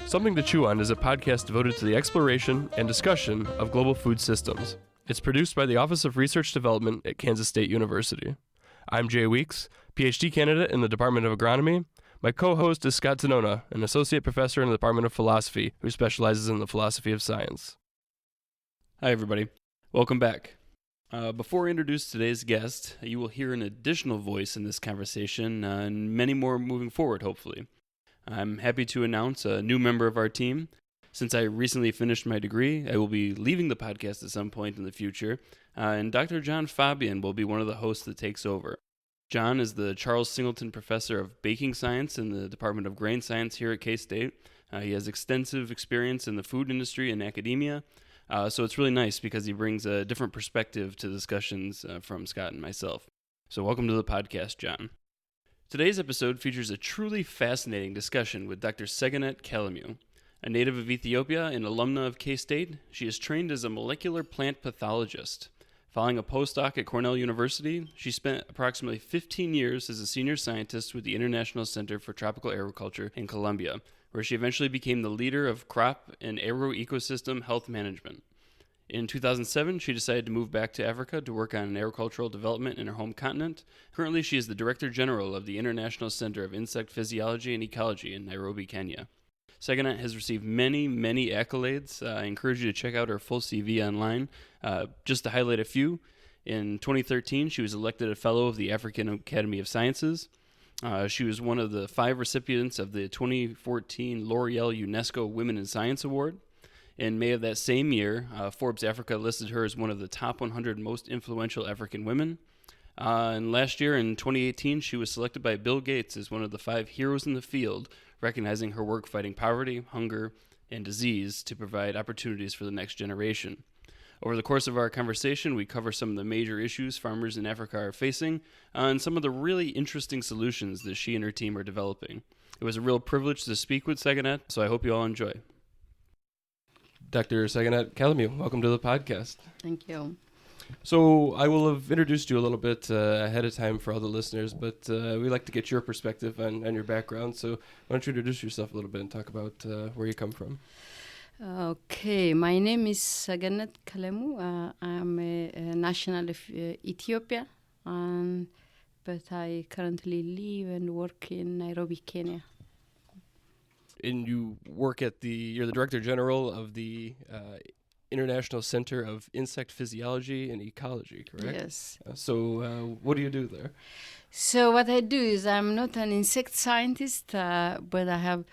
Something to Chew On is a podcast devoted to the exploration and discussion of global food systems. It's produced by the Office of Research Development at Kansas State University. I'm Jay Weeks, PhD candidate in the Department of Agronomy. My co-host is Scott Zanona, an associate professor in the Department of Philosophy who specializes in the philosophy of science. Hi, everybody. Welcome back. Before I introduce today's guest, you will hear an additional voice in this conversation and many more moving forward, hopefully. I'm happy to announce a new member of our team. Since I recently finished my degree, I will be leaving the podcast at some point in the future, and Dr. John Fabian will be one of the hosts that takes over. John is the Charles Singleton Professor of Baking Science in the Department of Grain Science here at K-State. He has extensive experience in the food industry and academia, so it's really nice because he brings a different perspective to discussions from Scott and myself. So welcome to the podcast, John. Today's episode features a truly fascinating discussion with Dr. Segenet Kelemu. A native of Ethiopia and alumna of K-State, she is trained as a molecular plant pathologist. Following a postdoc at Cornell University, she spent approximately 15 years as a senior scientist with the International Center for Tropical Agriculture in Colombia, where she eventually became the leader of crop and agroecosystem health management. In 2007, she decided to move back to Africa to work on agricultural development in her home continent. Currently, she is the Director General of the International Center of Insect Physiology and Ecology in Nairobi, Kenya. Segenet has received many accolades. I encourage you to check out her full CV online. Just to highlight a few, in 2013, she was elected a Fellow of the African Academy of Sciences. She was one of the 5 recipients of the 2014 L'Oreal UNESCO Women in Science Award. In May of that same year, Forbes Africa listed her as one of the top 100 most influential African women. And last year, in 2018, she was selected by Bill Gates as one of the 5 heroes in the field, recognizing her work fighting poverty, hunger, and disease to provide opportunities for the next generation. Over the course of our conversation, we cover some of the major issues farmers in Africa are facing and some of the really interesting solutions that she and her team are developing. It was a real privilege to speak with Segenet, so I hope you all enjoy. Dr. Segenet Kelemu, welcome to the podcast. Thank you. So I will have introduced you a little bit ahead of time for all the listeners, but we like to get your perspective on your background. So why don't you introduce yourself a little bit and talk about where you come from? Okay, my name is Segenet Kelemu. I'm a national of Ethiopia, but I currently live and work in Nairobi, Kenya. And you work at you're the Director General of the International Center of Insect Physiology and Ecology, correct? Yes. So what do you do there? So what I do is I'm not an insect scientist, but I have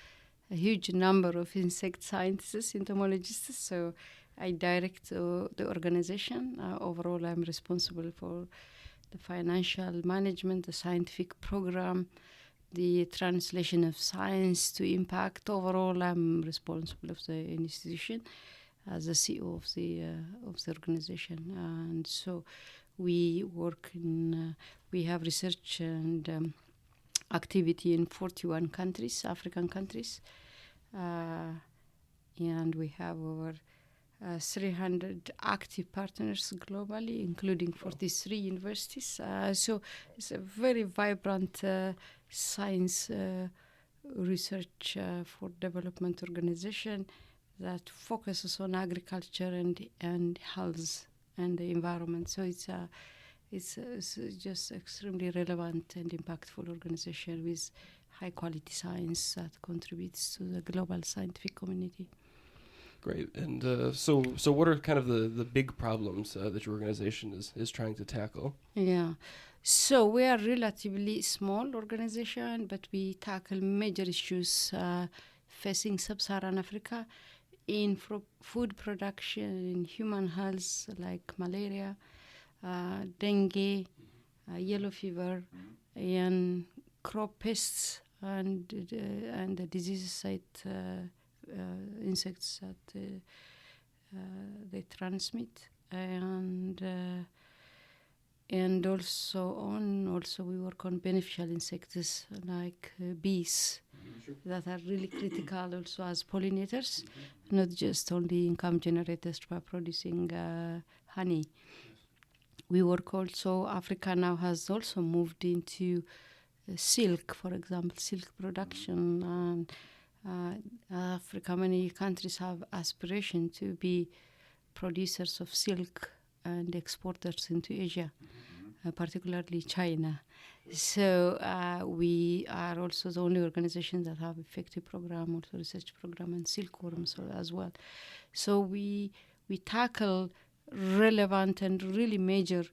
a huge number of insect scientists, entomologists, so I direct the organization. Overall, I'm responsible for the financial management, the scientific program, the translation of science to impact. Overall, I'm responsible of the institution as the CEO of the organization. And so we work we have research and activity in 41 countries, African countries. And we have over 300 active partners globally, including 43 universities. So it's a very vibrant science research for development organization that focuses on agriculture and health and the environment. So it's just extremely relevant and impactful organization with high quality science that contributes to the global scientific community. Great. And so what are kind of the big problems that your organization is trying to tackle? Yeah. So we are a relatively small organization, but we tackle major issues facing sub-Saharan Africa in food production, in human health, like malaria, dengue, yellow fever, and crop pests, and the diseases that insects that they transmit, and also we work on beneficial insects like bees that are really critical also as pollinators, not just only income generators by producing honey. We work also, Africa now has also moved into silk, for example, silk production, and Africa, many countries have aspiration to be producers of silk and exporters into Asia, particularly China. So we are also the only organization that have effective program, also research program, and silkworms as well. So we tackle relevant and really major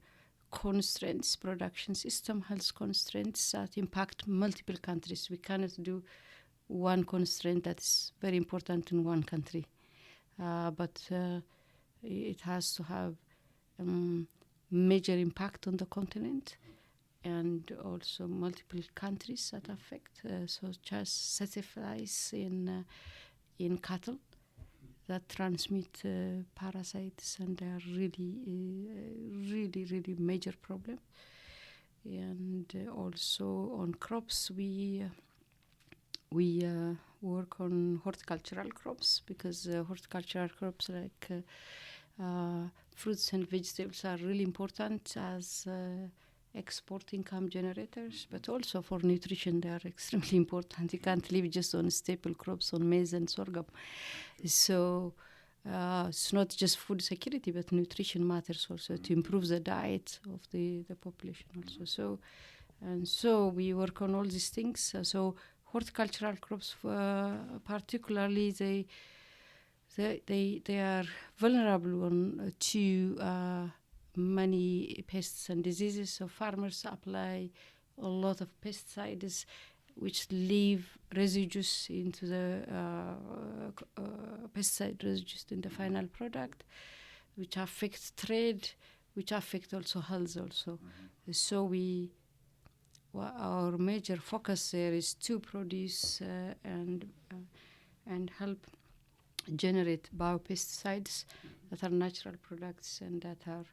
constraints, production system health constraints that impact multiple countries. We cannot do one constraint that is very important in one country, but it has to have major impact on the continent and also multiple countries that affect, such as certifies in cattle that transmit parasites, and they are really major problem. And also on crops, we work on horticultural crops, because horticultural crops like fruits and vegetables are really important as export income generators, but also for nutrition they are extremely important. You can't live just on staple crops, on maize and sorghum. So it's not just food security, but nutrition matters also to improve the diet of the population also. So we work on all these things. So horticultural crops, particularly, they are vulnerable to many pests and diseases. So farmers apply a lot of pesticides, which leave residues into the pesticide residues in the final product, which affect trade, which affect also health also. So our major focus there is to produce and help generate biopesticides that are natural products and that are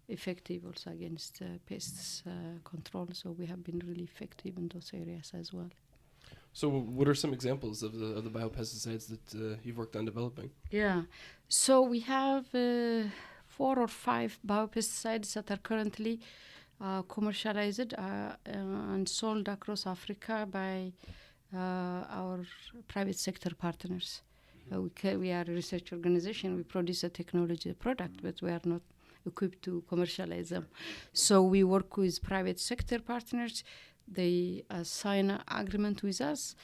effective also against pests control. So we have been really effective in those areas as well. So what are some examples of the biopesticides that you've worked on developing? Yeah, so we have 4 or 5 biopesticides that are currently commercialized and sold across Africa by our private sector partners. We are a research organization. We produce a technology product, but we are not equipped to commercialize them. So we work with private sector partners. They sign an agreement with us,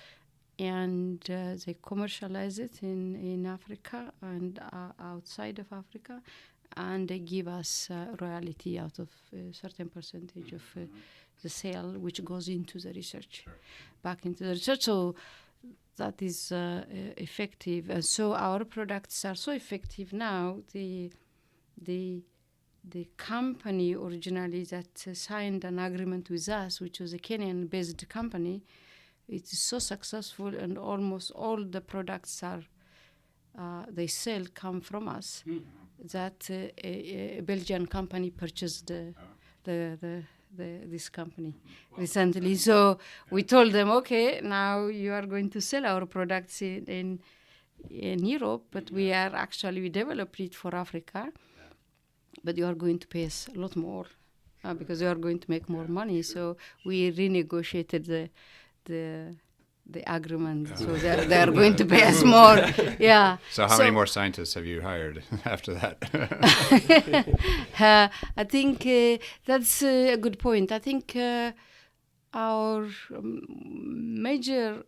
and they commercialize it in Africa and outside of Africa, and they give us royalty out of a certain percentage of the sale, which goes into the research, back into the research. So that is effective. And so our products are so effective now. The company originally that signed an agreement with us, which was a Kenyan-based company, it is so successful, and almost all the products they sell come from us. That a Belgian company purchased this company recently. So we told them, okay, now you are going to sell our products in Europe, but we developed it for Africa. But you are going to pay us a lot more because you are going to make more money. So we renegotiated the agreement. So they are going to pay us more. Yeah. So how many more scientists have you hired after that? I think that's a good point. I think our major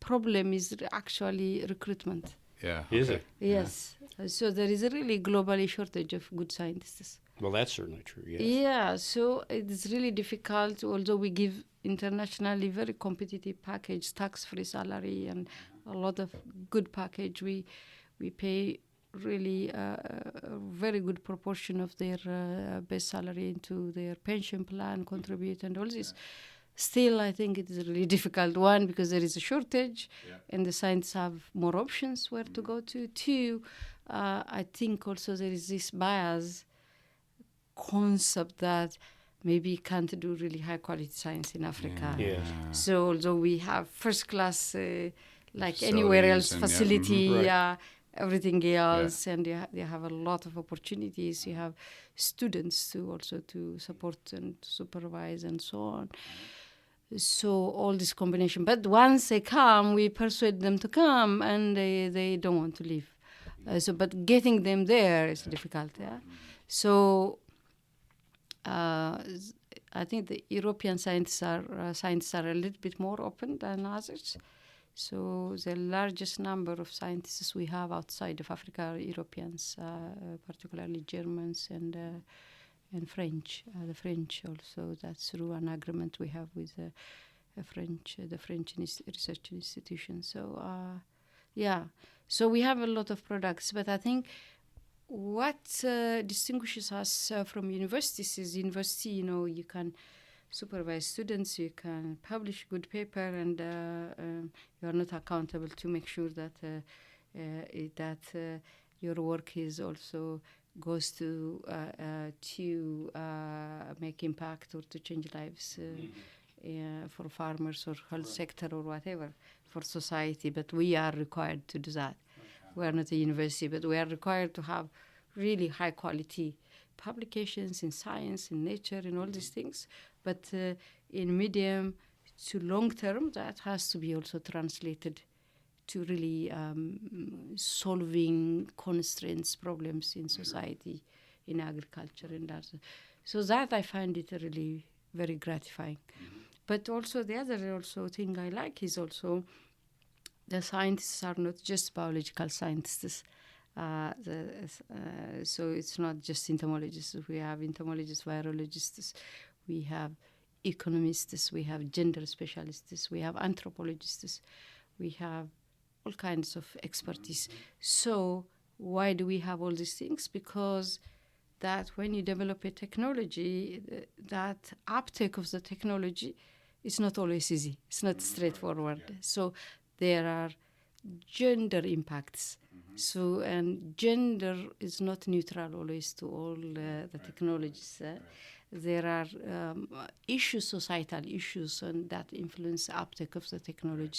problem is actually recruitment. Yeah. Is it? Yes. So there is a really globally shortage of good scientists. Well, that's certainly true, yes. Yeah, so it's really difficult, although we give internationally very competitive package, tax-free salary, and a lot of good package. We pay really a very good proportion of their base salary into their pension plan, contribute, and all this. Still, I think it is a really difficult one because there is a shortage, and the scientists have more options where to go to. 2, I think also there is this bias concept that maybe can't do really high quality science in Africa. Yeah. So although we have first class, like Facilities anywhere else, and facility, right. everything else, and they have a lot of opportunities. You have students to support and supervise and so on. So all this combination. But once they come, we persuade them to come, and they don't want to leave. But getting them there is difficult. Yeah. So I think the European scientists are a little bit more open than others. So the largest number of scientists we have outside of Africa are Europeans, particularly Germans and French. The French also, that's through an agreement we have with the French research institution. So so we have a lot of products, but I think what distinguishes us from universities is university, you can supervise students, you can publish good paper, and you are not accountable to make sure that your work is also goes to make impact or to change lives for farmers or health sector or whatever, for society. But we are required to do that. We are not a university, but we are required to have really high quality publications in science, in nature, in all these things. But in medium to long term, that has to be also translated to really solving constraints, problems in society, in agriculture, and that. So that I find it really very gratifying. But also the other thing I like is also the scientists are not just biological scientists. So it's not just entomologists. We have entomologists, virologists, we have economists, we have gender specialists, we have anthropologists, we have all kinds of expertise. So why do we have all these things? Because that when you develop a technology, that uptake of the technology is not always easy. It's not straightforward. Yeah. So there are gender impacts. So, and gender is not neutral always to all the technologies. There are issues, societal issues, and that influence the uptake of the technology.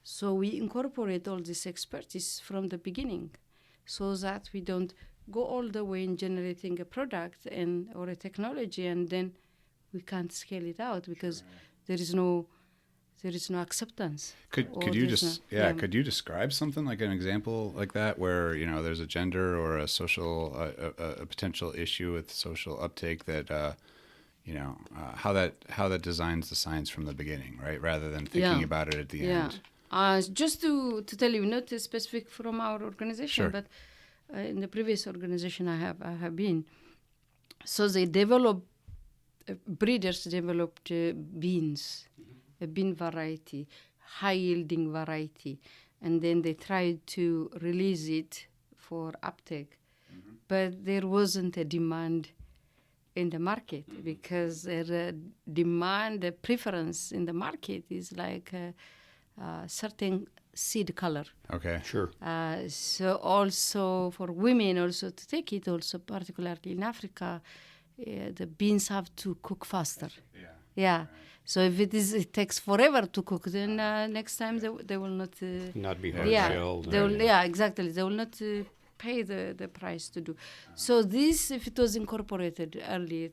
So we incorporate all this expertise from the beginning, so that we don't go all the way in generating a product or a technology, and then we can't scale it out because there is no acceptance. Could you describe something like an example like that where there's a gender or a social a potential issue with social uptake that how that designs the science from the beginning, right? Rather than thinking about it at the end. Just to tell you, not specific from our organization, sure. But in the previous organization I have been, so they breeders developed beans. A bean variety, high-yielding variety, and then they tried to release it for uptake. But there wasn't a demand in the market because the preference in the market is like a certain seed color. Okay, sure. So also for women also to take it, also particularly in Africa, the beans have to cook faster. Yeah. Right. So if it takes forever to cook, then next time they will not be hard-shelled. Exactly. They will not pay the price to do. So this, if it was incorporated earlier,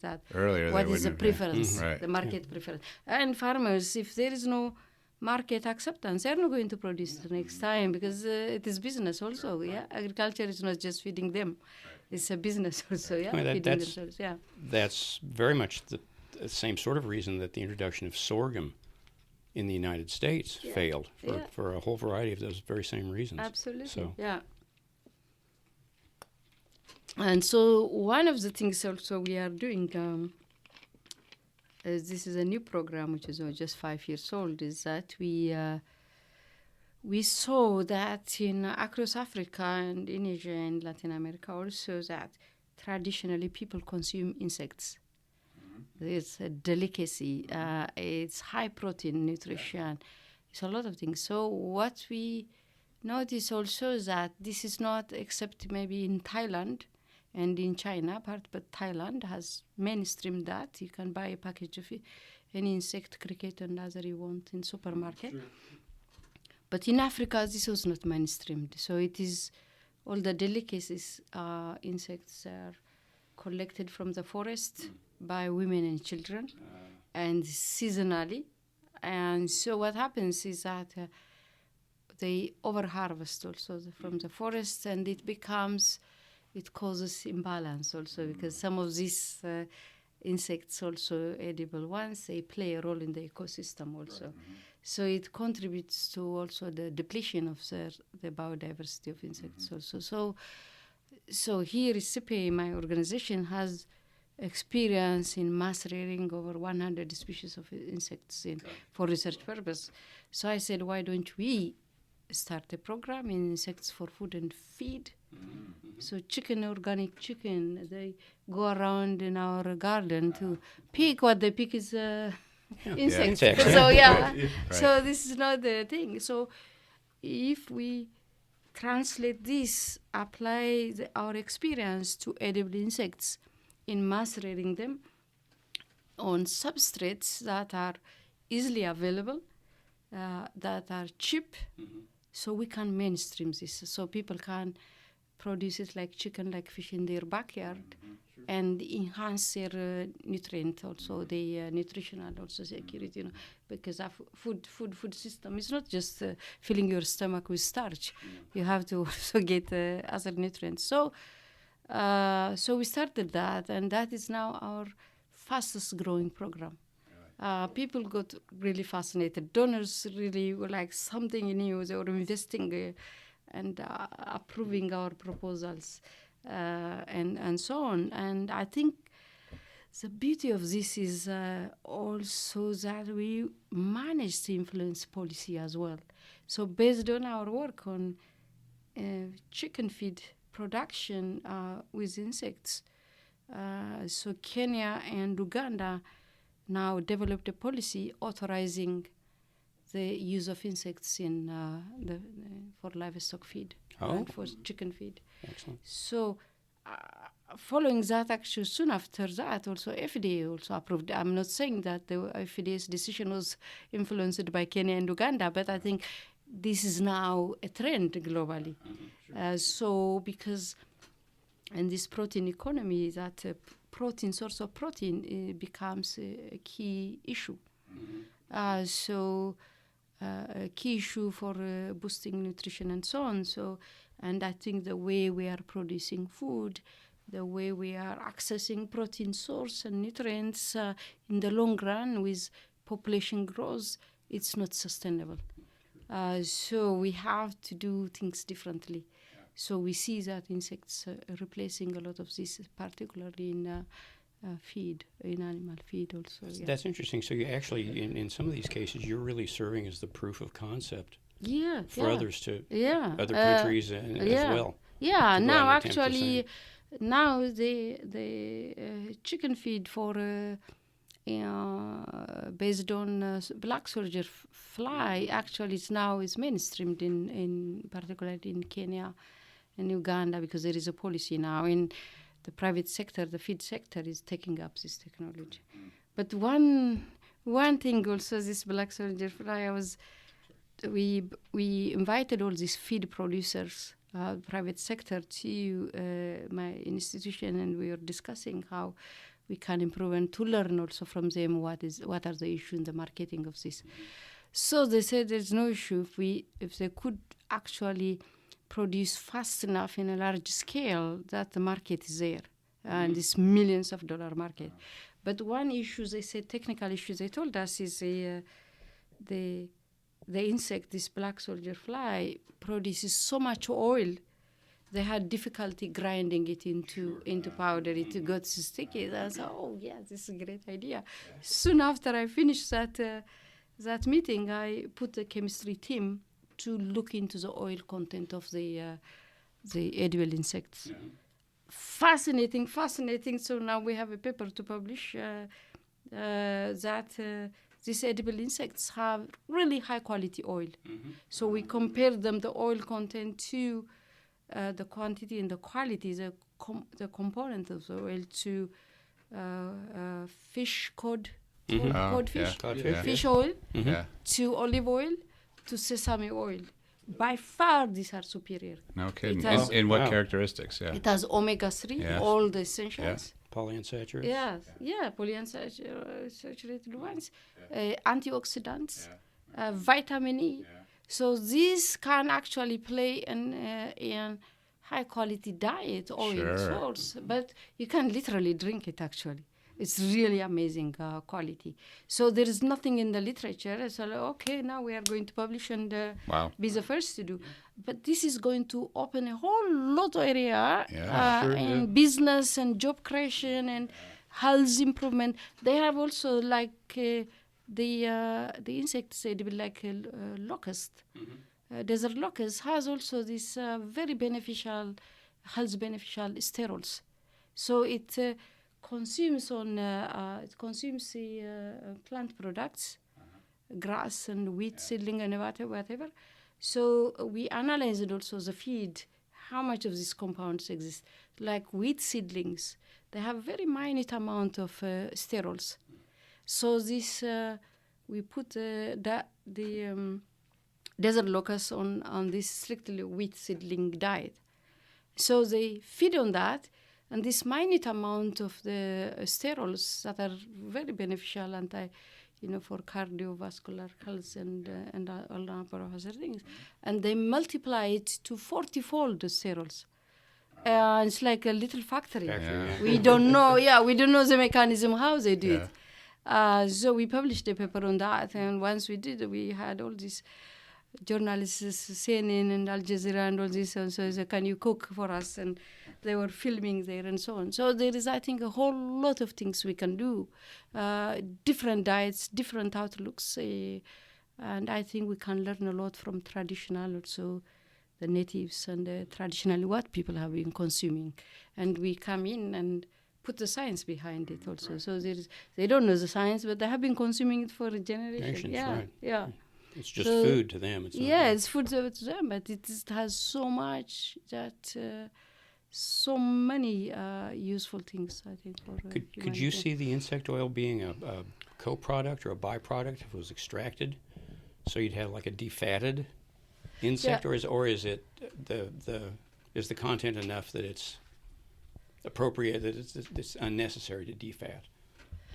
what is the preference, the market preference, and farmers, if there is no market acceptance, they're not going to produce the next time because it is business also. Yeah, agriculture is not just feeding them; it's a business also. Yeah, feeding themselves. Yeah, that's very much the same sort of reason that the introduction of sorghum in the United States failed for a whole variety of those very same reasons. Absolutely, And so one of the things also we are doing, this is a new program which is just 5 years old, is that we saw that across Africa and in Asia and Latin America also that traditionally people consume insects. It's a delicacy. It's high protein nutrition. It's a lot of things. So what we notice also is that this is not except maybe in Thailand and in China, but Thailand has mainstreamed that. You can buy a package of any insect, cricket, and other you want in supermarket. Sure. But in Africa, this was not mainstreamed. So it is all the delicacies, insects are collected from the forest by women and children, and seasonally And so what happens is that they overharvest also from the forest, and it causes imbalance also, because some of these insects, also edible ones, they play a role in the ecosystem also. Right. So it contributes to also the depletion of the biodiversity of insects also. So here ICIPE, my organization, has experience in mass rearing over 100 species of insects for research purpose. So I said, why don't we start a program in insects for food and feed? So organic chicken, they go around in our garden to pick. What they pick is insects. So right. So this is not the thing. So if we translate this, apply our experience to edible insects in mass rearing them on substrates that are easily available, that are cheap, so we can mainstream this. So people can produce it like chicken, like fish in their backyard, and enhance their nutrient also, the nutritional also security, because our food system is not just filling your stomach with starch. You have to also get other nutrients. So we started that, and that is now our fastest growing program. People got really fascinated. Donors really were like something new. They were investing and approving our proposals and so on. And I think the beauty of this is also that we managed to influence policy as well. So based on our work on chicken feed production with insects, so Kenya and Uganda now developed a policy authorizing the use of insects in for livestock feed and for chicken feed. Excellent. So following that, actually soon after that, also FDA also approved. I'm not saying that the FDA's decision was influenced by Kenya and Uganda, but I think this is now a trend globally. So because in this protein economy, that source of protein becomes a key issue. So a key issue for boosting nutrition and so on. So, and I think the way we are producing food, the way we are accessing protein source and nutrients in the long run with population growth, it's not sustainable. So we have to do things differently. So we see that insects are replacing a lot of this, particularly in feed, in animal feed also. That's interesting. So you actually, in some of these cases, you're really serving as the proof of concept for others to other countries as well. Yeah, now actually, now the chicken feed for based on black soldier fly actually is mainstreamed in particularly in Kenya and Uganda, because there is a policy now in the private sector, the feed sector is taking up this technology. But one thing also, this black soldier fly, we invited all these feed producers, private sector, to my institution, and we were discussing how we can improve and to learn also from them what are the issues in the marketing of this. So they said there's no issue if they could actually produce fast enough in a large scale that the market is there, and it's millions of dollar market. But one issue, they said, technical issue they told us, is the insect, this black soldier fly, produces so much oil. They had difficulty grinding it into powder. It got so sticky. I said, this is a great idea. Soon after I finished that meeting, I put the chemistry team to look into the oil content of the edible insects. Fascinating. So now we have a paper to publish that these edible insects have really high quality oil. So we compared them, the oil content, to the quantity and the quality, the component of the oil, to fish codfish, fish oil, to olive oil, to sesame oil. By far, these are superior. No kidding. In what characteristics? Yeah. It has omega-3, all the essentials. Polyunsaturates? Yeah, polyunsaturated ones, antioxidants, vitamin E. Yeah. So these can actually play in high-quality diet oil Sure. source, but you can literally drink it, actually. It's really amazing quality. So there is nothing in the literature. So, okay, now we are going to publish and Wow. be the first to do. But this is going to open a whole lot of area in business and job creation and health improvement. They have also like the insecticide, like a locust. Desert locust has also this very beneficial, health beneficial sterols. So it consumes plant products, grass and wheat seedling and whatever. So we analyzed also the feed, how much of these compounds exist. Like wheat seedlings, they have very minute amount of sterols. So this we put the desert locust on this strictly wheat seedling diet. So they feed on that. And this minute amount of the sterols that are very beneficial for cardiovascular health and all number of other things, and they multiply it to 40-fold the sterols. It's like a little factory. We don't know. We don't know the mechanism how they do it. So we published a paper on that, and once we did, we had all these journalists, CNN and Al Jazeera and all this, and so they, can you cook for us? And they were filming there and so on. So there is, I think, a whole lot of things we can do, different diets, different outlooks, and I think we can learn a lot from traditional also, the natives and traditionally what people have been consuming. And we come in and put the science behind it also. Right. So they don't know the science, but they have been consuming it for a generation. Yeah. It's just food to them. It's food to them, but it has so much that... so many useful things, I think. Could you see the insect oil being a co-product or a byproduct if it was extracted? So you'd have like a defatted insect, or is it is the content enough that it's appropriate, that it's unnecessary to defat?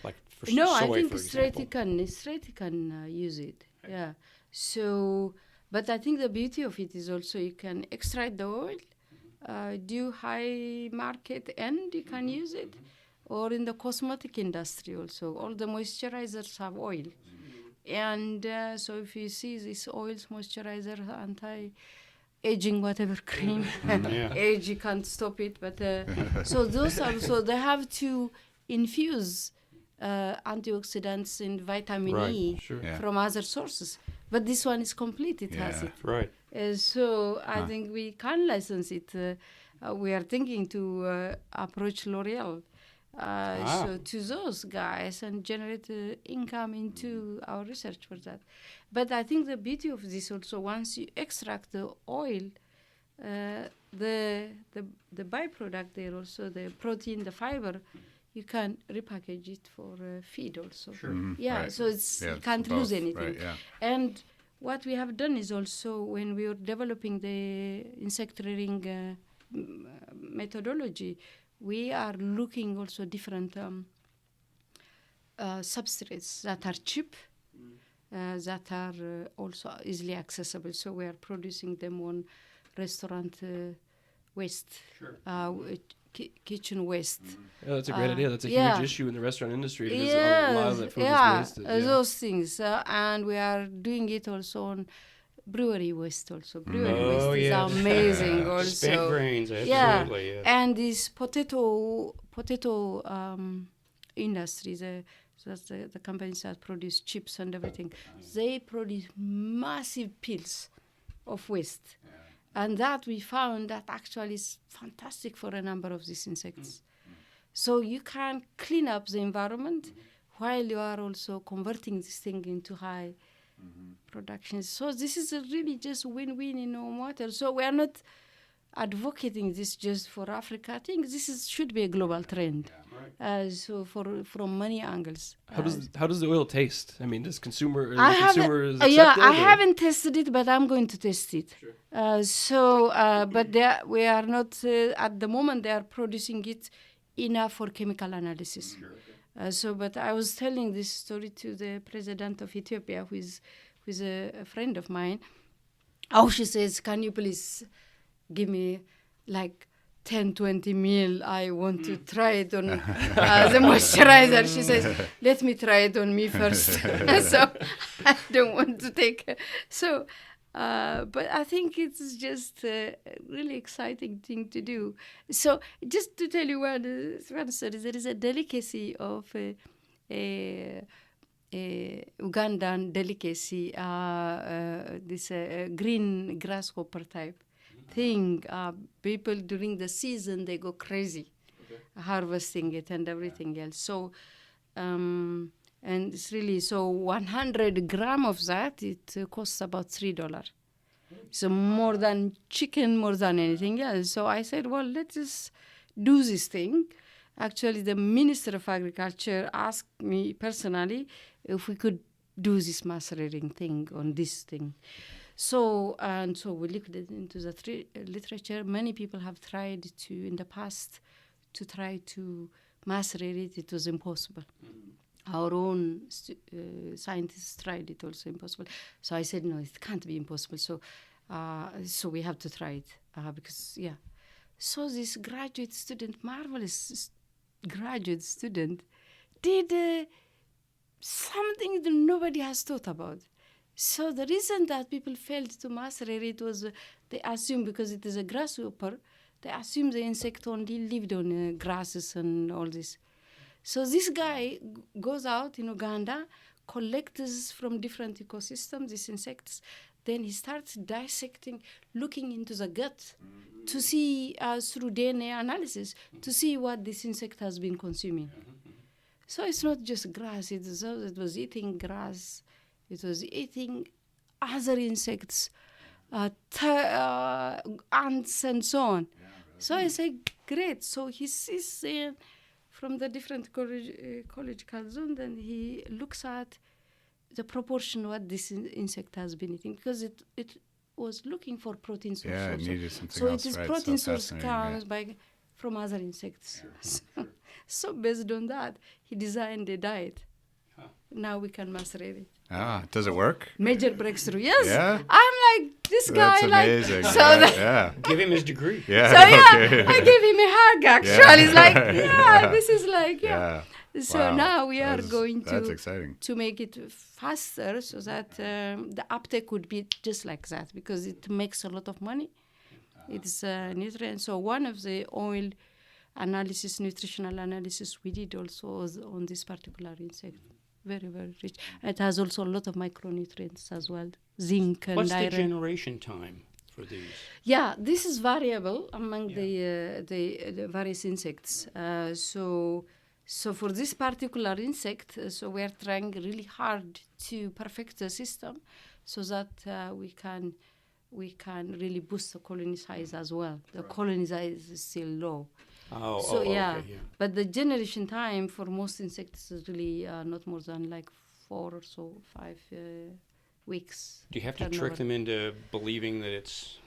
Like for soy, I think for straight example. you can use it. Okay. Yeah. So, but I think the beauty of it is also you can extract the oil. Do high market end, you can use it, or in the cosmetic industry also. All the moisturizers have oil. And so if you see these oils, moisturizer, anti-aging, whatever cream, age, you can't stop it. But so those also, they have to infuse antioxidants and vitamin E from other sources. But this one is complete, it has it. Right. So I think we can license it. We are thinking to approach L'Oreal so to those guys and generate income into our research for that. But I think the beauty of this also, once you extract the oil, the byproduct there also, the protein, the fiber, you can repackage it for feed also. Sure. So you can't lose anything. Right, And what we have done is also, when we were developing the insect rearing methodology, we are looking also different substrates that are cheap, that are also easily accessible. So we are producing them on restaurant waste, kitchen waste. Yeah, that's a great idea. That's a huge issue in the restaurant industry because a lot of that food is wasted. Those things. And we are doing it also on brewery waste also. Brewery waste is amazing also. Spent grains, absolutely. Yeah. And this potato industry, that's the companies that produce chips and everything, they produce massive piles of waste. And that we found that actually is fantastic for a number of these insects. So you can clean up the environment while you are also converting this thing into high production. So this is a really just win-win in no matter. So we are not advocating this just for Africa. I think this should be a global trend. So from many angles. How does the oil taste? I mean, does consumers I accept haven't tested it, but I'm going to test it. Sure. But we are not at the moment. They are producing it enough for chemical analysis. But I was telling this story to the president of Ethiopia, who is a friend of mine. Oh, she says, can you please give me like 10, 20 ml? I want to try it on the moisturizer. She says, let me try it on me first. So I don't want to take it. So, but I think it's just a really exciting thing to do. So just to tell you one story, there is a delicacy of a Ugandan delicacy, this green grasshopper type thing. People during the season, they go crazy harvesting it and everything else. So, and it's really, so 100 gram of that, it costs about $3. So more than chicken, more than anything else. So I said, well, let's just do this thing. Actually, the Minister of Agriculture asked me personally if we could do this macerating thing on this thing. So we looked into the literature. Many people have tried to, in the past, to try to macerate it. It was impossible. Our own scientists tried it, also impossible. So I said, no, it can't be impossible. So we have to try it because, yeah. So this graduate student, marvelous graduate student, did something that nobody has thought about. So the reason that people failed to macerate it was they assumed, because it is a grasshopper, they assumed the insect only lived on grasses and all this. So this guy goes out in Uganda, collects from different ecosystems these insects, then he starts dissecting, looking into the gut to see, through DNA analysis, to see what this insect has been consuming. So it's not just grass, it was eating grass, it was eating other insects, ants and so on. So I say, great. So he sees from the different ecological zone, then he looks at the proportion what this insect has been eating, because it was looking for protein source. Yeah, also. it needed something so else. it is right? protein So source comes from other insects. So based on that, he designed a diet. Now we can macerate it. Does it work? Major breakthrough. Yes. Yeah. I'm like this guy. That's amazing. Like, so yeah. Give him his degree. Yeah. So yeah, Okay. I gave him a hug. Actually, it's like this is like So Wow. now we are going That's exciting. to make it faster, so that the uptake would be just like that, because it makes a lot of money. It's nutrient. So one of the oil analysis, nutritional analysis we did also was on this particular insect. Very, very rich. It has also a lot of micronutrients as well, zinc and What's iron. the generation time for these? Yeah, this is variable among the various insects. So for this particular insect, so we are trying really hard to perfect the system, so that we can really boost the colony size as well. The colony size is still low. Okay. But the generation time for most insects is really not more than like 4 or so, 5 weeks. Do you have to trick them into believing that it's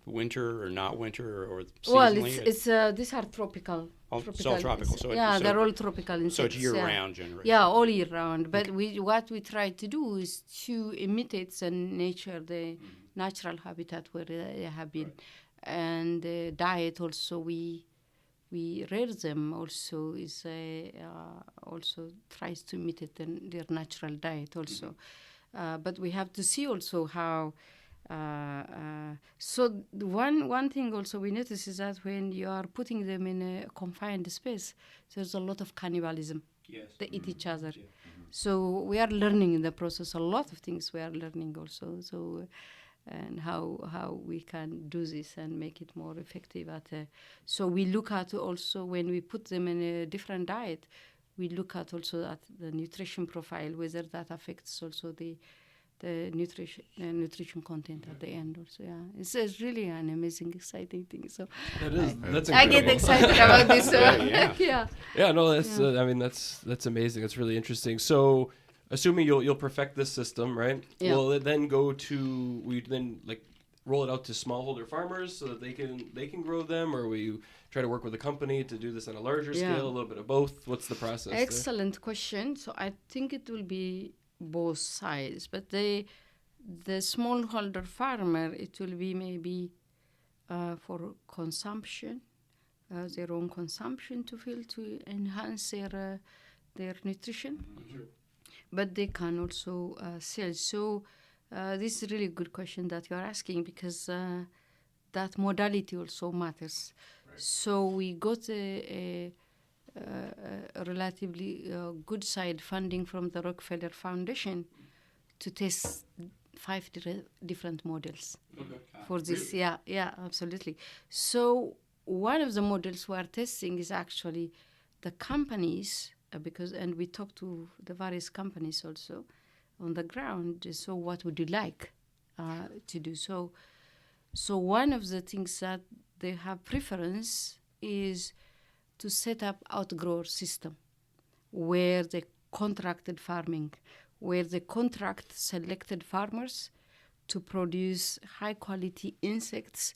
winter or not winter or seasonally? Well, it's these are tropical. It's all tropical. They're all tropical insects. So it's year-round generation. Yeah, all year round. But what we try to do is to imitate the nature, the natural habitat where they have been, and the diet also we rear them also is also tries to imitate their natural diet also. But we have to see also how. So one thing also we notice is that when you are putting them in a confined space, there's a lot of cannibalism. Yes. They eat each other. So we are learning in the process a lot of things. We are learning also. So. And how we can do this and make it more effective. So we look at also, when we put them in a different diet, we look at also at the nutrition profile, whether that affects also the nutrition content at the end also. Yeah, it's really an amazing, exciting thing. So that's I get excited about this. I mean that's amazing. It's really interesting. So, assuming you'll perfect this system, right? Yeah. Will it then go to roll it out to smallholder farmers so that they can grow them, or will you try to work with a company to do this on a larger scale, a little bit of both? What's the process? Excellent question. So I think it will be both sides, but the smallholder farmer, it will be maybe for consumption, their own consumption to enhance their nutrition. Sure. But they can also sell. So this is really a good question that you are asking, because that modality also matters. Right. So we got a relatively good side funding from the Rockefeller Foundation to test 5 different models for this. Really? Yeah, absolutely. So one of the models we are testing is actually the companies, and we talk to the various companies also on the ground. So what would you like to do? So one of the things that they have preference is to set up outgrower system where they contracted farming, where they contract selected farmers to produce high quality insects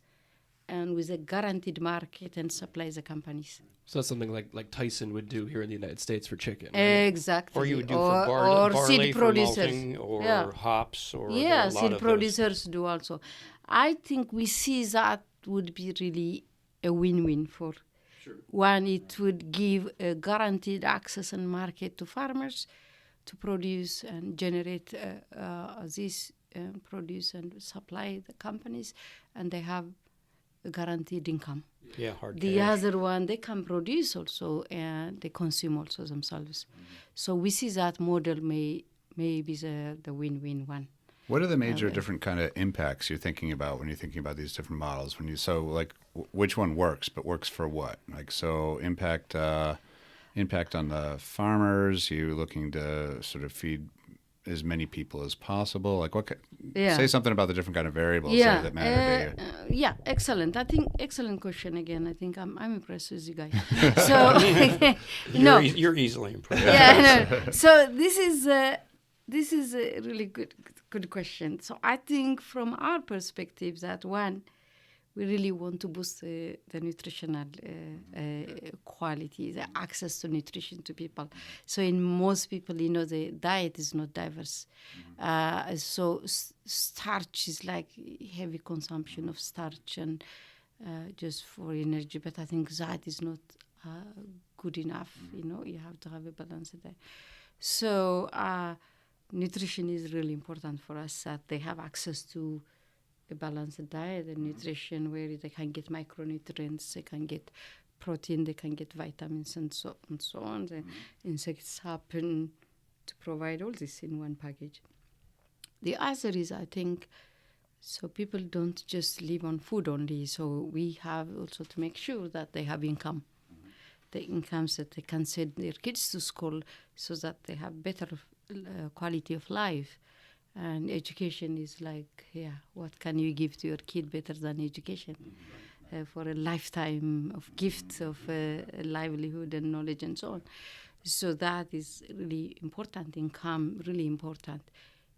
and with a guaranteed market and supply the companies. So that's something like Tyson would do here in the United States for chicken, right? Exactly. Or you would do for barley seed for producers. malting, or hops, or yeah, a lot seed of producers do also. I think we see that would be really a win-win for. Sure. One, it would give a guaranteed access and market to farmers to produce and generate this produce and supply the companies, and they have a guaranteed income. Yeah, hard The cash. other one, they can produce also, and they consume also themselves. Mm-hmm. So we see that model may be the win-win one. What are the major different kind of impacts you're thinking about when you're thinking about these different models? Which one works, but works for what? Impact on the farmers. You looking to sort of feed as many people as possible? Say something about the different kind of variables that matter to you. Excellent. I think excellent question again. I think I'm impressed with you guys. So you're easily impressed. Yeah. So this is a really good question. So I think from our perspective that one, we really want to boost the nutritional quality, the access to nutrition to people. So in most people, the diet is not diverse. So starch is like heavy consumption of starch and just for energy. But I think that is not good enough. You have to have a balanced diet. So nutrition is really important for us, that they have access to a balanced diet and nutrition where they can get micronutrients, they can get protein, they can get vitamins, and so on. The insects happen to provide all this in one package. The other is, I think, so people don't just live on food only. So we have also to make sure that they have income. The incomes that they can send their kids to school so that they have better quality of life. And education is what can you give to your kid better than education? For a lifetime of gifts of livelihood and knowledge and so on. So that is really important, income, really important.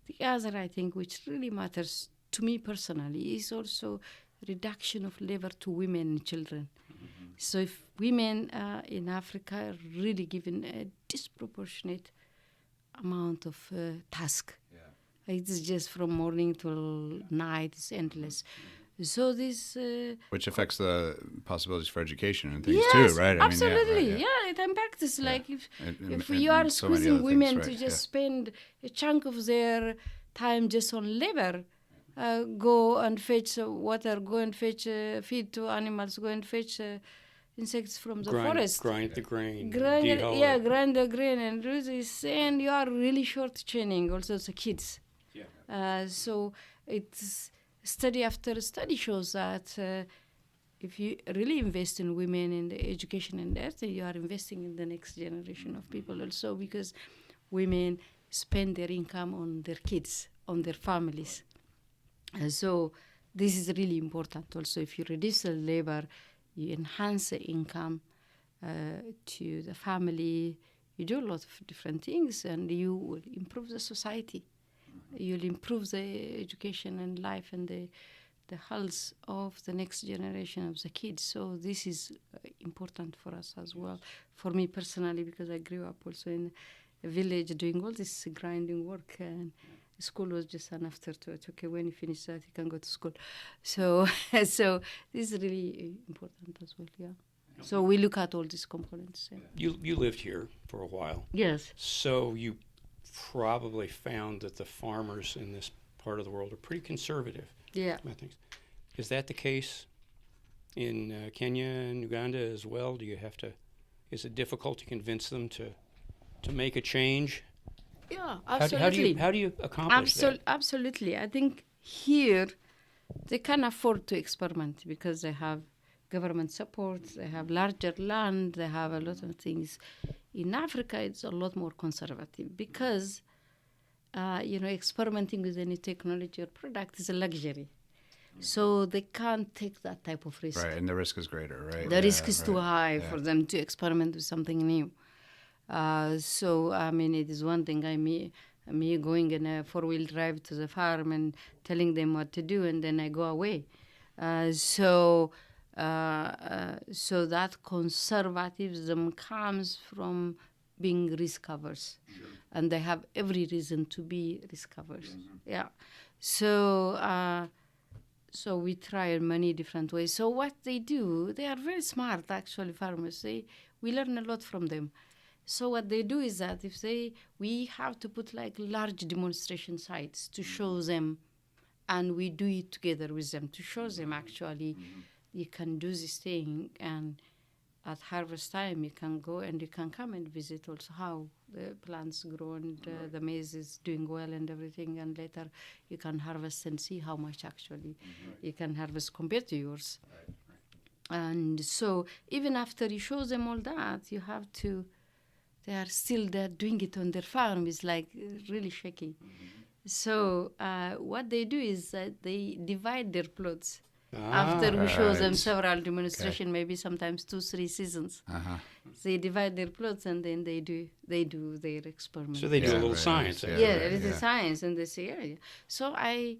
The other, I think, which really matters to me personally, is also reduction of labor to women and children. Mm-hmm. So if women in Africa are really given a disproportionate amount of task, it's just from morning till night, it's endless. So this... which affects the possibilities for education and things too, right? Absolutely. It impacts. If you are squeezing women to just spend a chunk of their time just on labor, go and fetch water, go and fetch feed to animals, go and fetch insects from the forest. Grind the grain. Grind the grain and do this. And you are really short-chaining also the kids. So it's study after study shows that if you really invest in women in the education and that, you are investing in the next generation of people also, because women spend their income on their kids, on their families. So this is really important also. If you reduce the labor, you enhance the income to the family, you do a lot of different things, and you will improve the society. You'll improve the education and life and the the health of the next generation of the kids. So this is important for us as well. For me personally, because I grew up also in a village doing all this grinding work, and school was just an afterthought. Okay, when you finish that, you can go to school. So, so this is really important as well. Yeah. So we look at all these components. Yeah. You lived here for a while. Yes. So you probably found that the farmers in this part of the world are pretty conservative. Yeah. About things. Is that the case in Kenya and Uganda as well? Do you have to? Is it difficult to convince them to make a change? Yeah, absolutely. How do you accomplish that? Absolutely. I think here they can afford to experiment because they have government support, they have larger land, they have a lot of things. In Africa, it's a lot more conservative because, experimenting with any technology or product is a luxury. So they can't take that type of risk. Right, and the risk is greater, right? The risk is too high for them to experiment with something new. So, I mean, it is one thing, me going in a four-wheel drive to the farm and telling them what to do, and then I go away. So that conservatism comes from being risk averse, and they have every reason to be risk averse. Yeah. So we try in many different ways. So what they do, they are very smart, actually, farmers. We learn a lot from them. So what they do is that we have to put like large demonstration sites to show them, and we do it together with them to show them actually you can do this thing, and at harvest time you can go and you can come and visit also how the plants grow and the maize is doing well and everything, and later you can harvest and see how much actually you can harvest compared to yours. And so even after you show them all that, you have to, they are still there doing it on their farm. It's like really shaky. So what they do is that they divide their plots. After we show them several demonstrations, maybe sometimes 2-3 seasons, they divide their plots and then they do their experiments. So they do a little science. It is science, and they say, yeah. So I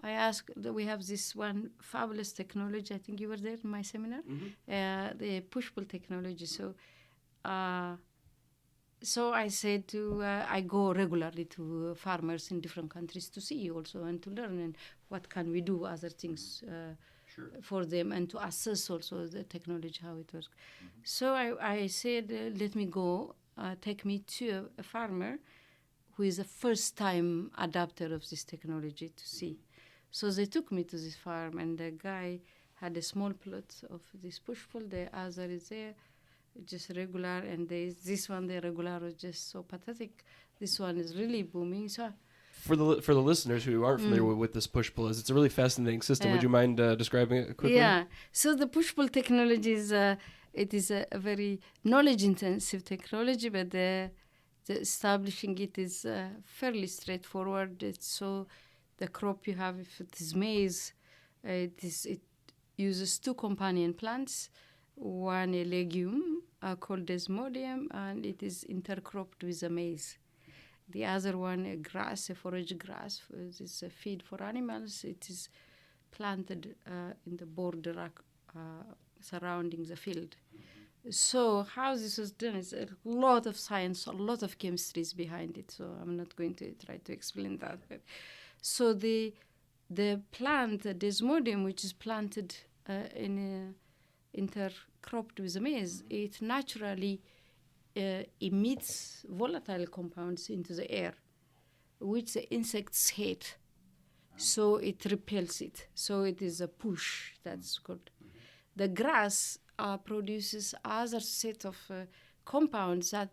asked, we have this one fabulous technology. I think you were there in my seminar, the Pushpull technology. So I said I go regularly to farmers in different countries to see also and to learn and what can we do, other things for them, and to assess also the technology, how it works. So I said, let me go, take me to a farmer who is a first-time adopter of this technology to see. So they took me to this farm, and the guy had a small plot of this Pushpull. The other is there, just regular, and this one, the regular, was just so pathetic. This one is really booming. So for the listeners who aren't familiar with this Pushpull, it's a really fascinating system. Would you mind describing it quickly? Yeah. So the Pushpull technology is it is a very knowledge-intensive technology, but the establishing it is fairly straightforward. So the crop you have, if it is maize, it uses 2 companion plants. One a legume called desmodium, and it is intercropped with a maize. The other one, a grass, a forage grass, is a feed for animals. It is planted in the border surrounding the field. So how this was done is a lot of science, a lot of chemistry is behind it. So I'm not going to try to explain that. But so the plant, the desmodium, which is planted intercropped with maize, it naturally emits volatile compounds into the air, which the insects hate. So it repels it. So it is a push, that's called. The grass produces other set of compounds that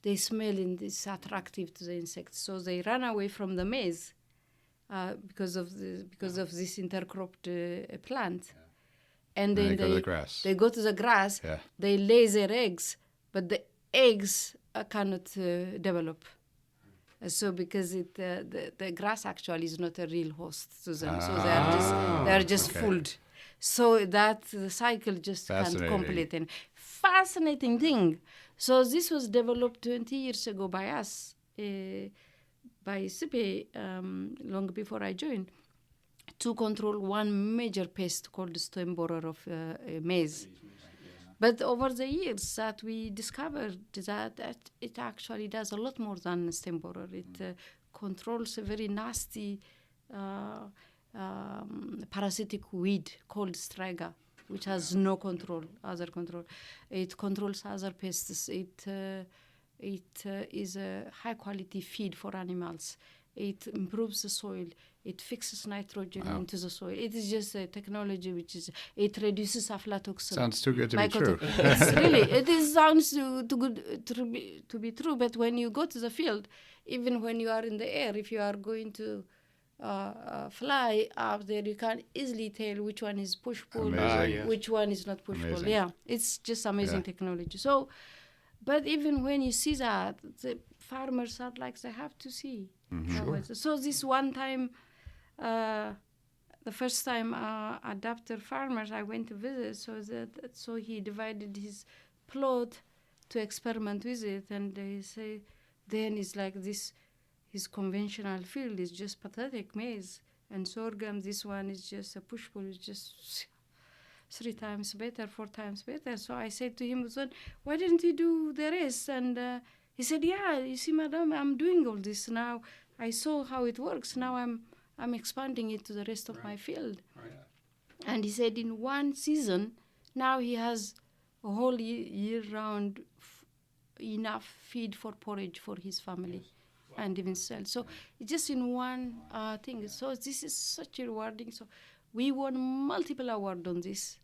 they smell and is attractive to the insects. So they run away from the maize because of this intercropped plant. And then they go to the grass. They go to the grass. Yeah. They lay their eggs, but the eggs cannot develop. So because the grass actually is not a real host to them, so they are just fooled. So that the cycle just can't complete. And fascinating thing. So this was developed 20 years ago by us, by ICIPE, long before I joined, to control one major pest called stem borer of maize. But over the years that we discovered that it actually does a lot more than stem borer. It controls a very nasty parasitic weed called striga, which has no other control. It controls other pests. It is a high-quality feed for animals. It improves the soil. It fixes nitrogen into the soil. It is just a technology it reduces aflatoxin. Sounds too good to be true. It's really, sounds too good to be true, but when you go to the field, even when you are in the air, if you are going to fly up there, you can easily tell which one is push-pull, which one is not push-pull. Yeah, it's just amazing technology. So, but even when you see that, the farmers are like, they have to see. Sure. So this one time, the first time adapter farmers I went to visit, so he divided his plot to experiment with it, and they say, then it's like this, his conventional field is just pathetic maize, and sorghum, this one is just a push-pull, it's just 3 times better, 4 times better. So I said to him, why didn't you do the rest? And he said, yeah, you see, madam, I'm doing all this now. I saw how it works. Now I'm expanding it to the rest of my field. Right. And he said in one season, now he has a whole year-round enough feed for porridge for his family and even sell. So just in one thing. So this is such a rewarding. So we won multiple awards on this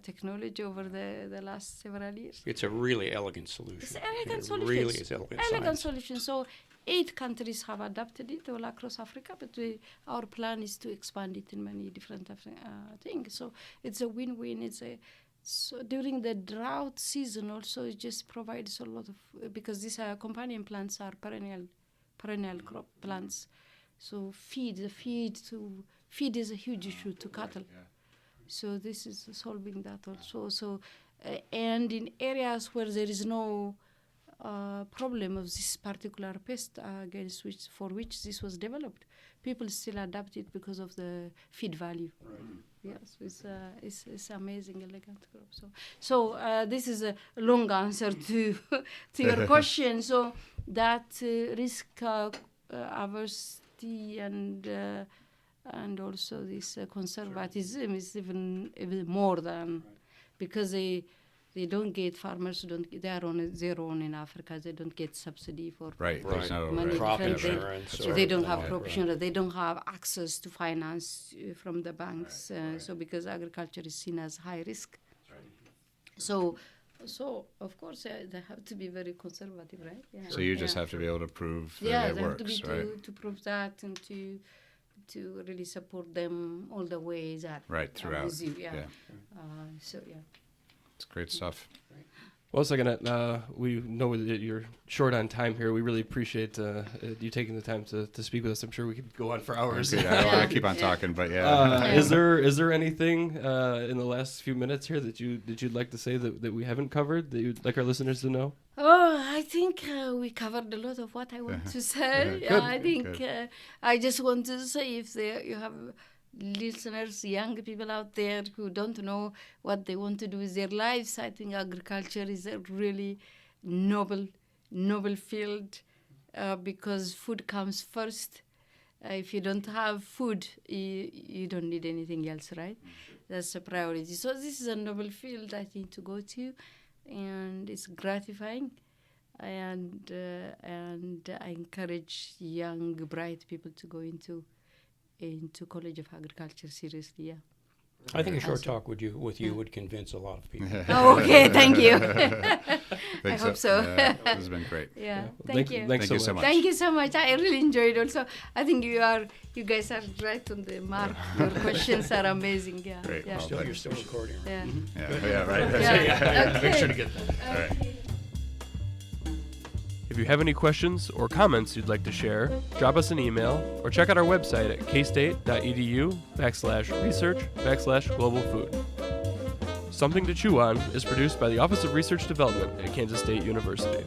technology over the last several years. It's a really elegant solution. It's an elegant solution. Really is elegant solution. So 8 countries have adopted it all across Africa, but our plan is to expand it in many different things. So it's a win-win. So during the drought season also, it just provides a lot of, because these companion plants are perennial crop plants. So feed is a huge issue to cattle. Yeah. So this is solving that also. So, and in areas where there is no problem of this particular pest for which this was developed, people still adapt it because of the feed value. Right. Yes, it's amazing, elegant crop. So this is a long answer to your question. So that risk aversion and also this conservatism is even more than, because they don't get, farmers they are on their own in Africa. They don't get subsidy for There's no money. Crop insurance. So they don't have crop insurance. They don't have access to finance from the banks. So because agriculture is seen as high risk. So of course they have to be very conservative, right? Yeah. So you just have to be able to prove that it works, right? To prove that and to really support them all the way that throughout. It's great stuff. Well, Segenet, we know that you're short on time here. We really appreciate you taking the time to speak with us. I'm sure we could go on for hours. I don't want to keep on talking, but Is there anything in the last few minutes here that you'd like to say that we haven't covered, that you'd like our listeners to know? Oh, I think we covered a lot of what I want to say. I think I just want to say, if you have listeners, young people out there who don't know what they want to do with their lives, I think agriculture is a really noble field, because food comes first. If you don't have food, you don't need anything else, right? That's a priority. So this is a noble field, I think, to go to, and it's gratifying. And I encourage young, bright people to go into College of Agriculture seriously. Yeah. I think a short talk with you would convince a lot of people. Oh, okay, thank you. I hope so. This has been great. Yeah, thank you. Thank you so much. Thank you so much. I really enjoyed it also. I think you guys are right on the mark. Your questions are amazing. Yeah. Great. Yeah. Well, You're still recording. Yeah. Right. Okay. Make sure to get that. All right. If you have any questions or comments you'd like to share, drop us an email or check out our website at kstate.edu/research/global food. Something to Chew On is produced by the Office of Research Development at Kansas State University.